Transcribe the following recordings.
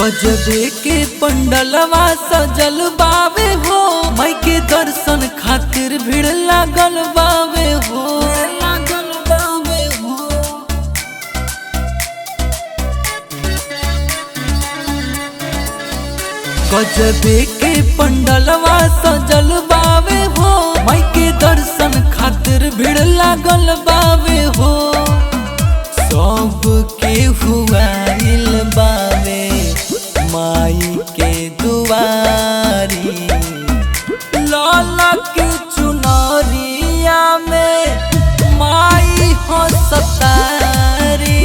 गजबे के पंडलवा सजल बावे हो, माई के दर्शन खातिर भीड़ लागल बावे हो। गजबे के पंडलवा सजल बावे हो, माई के दर्शन खातिर भीड़ लागल बावे हो। सब के हुआइल बावे माई के दुआरी, लाला के चुनरिया में माई हो सतारी।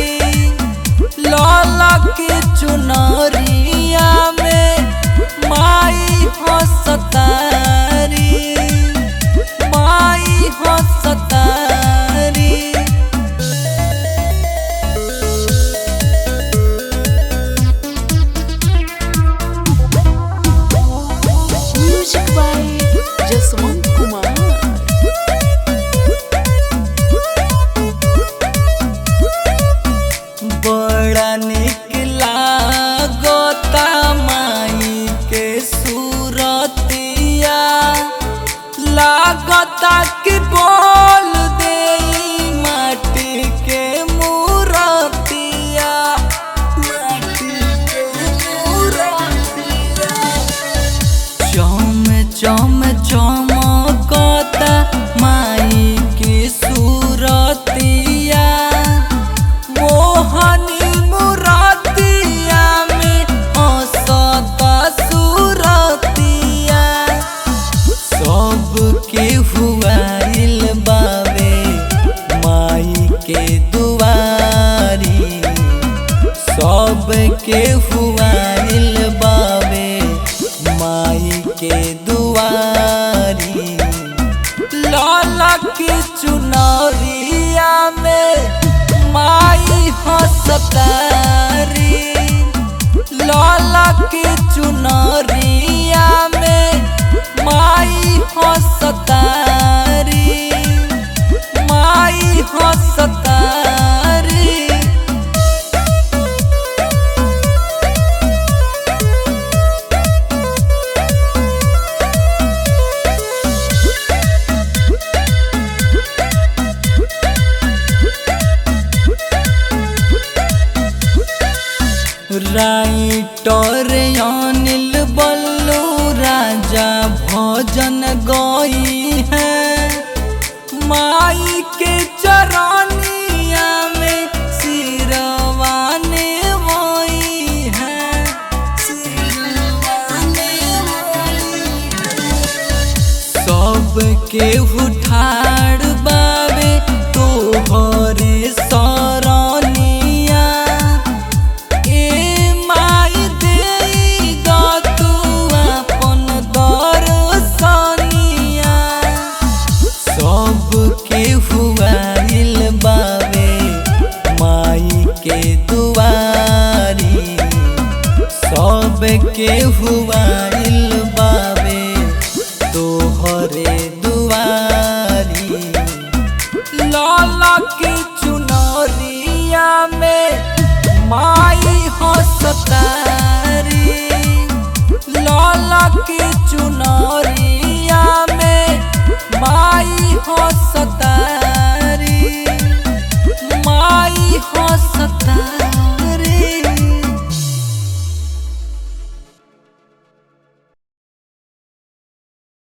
लाला के चुनरिया में माई हो सतारी, माई हो सतारी। Music by Jaswant Kumar। बड़ा निक लागता माई के सूरतिया, लागता कि बोल दे माटी के मूरतिया, माटी के मूरतिया। चम चम चमकता माई के सूरतिया, मोहनी मूरतिया में हंसता सूरतिया। सब के हुआइल बावे माई के दुआरी, सब के हुआइल बावे माई के दुआरी। लाला की चुनरिया में माई हो सतारी। लाला की चुनरिया में माई हो सतारी, माई हो सतारी। राइटर अनिल बल्लू राजा भजन गई है, माई के चरनिया में सिरवाने वही है, सिरवाने वही है। सब के उठाड़ बावे तोहरे सरनिया, हुआइल बावे माई के दुआरी। सब के हुआइल बावे तोहरे दुआरी। लाला की चुनरिया में माई हो सतारी। लाला की चुनरिया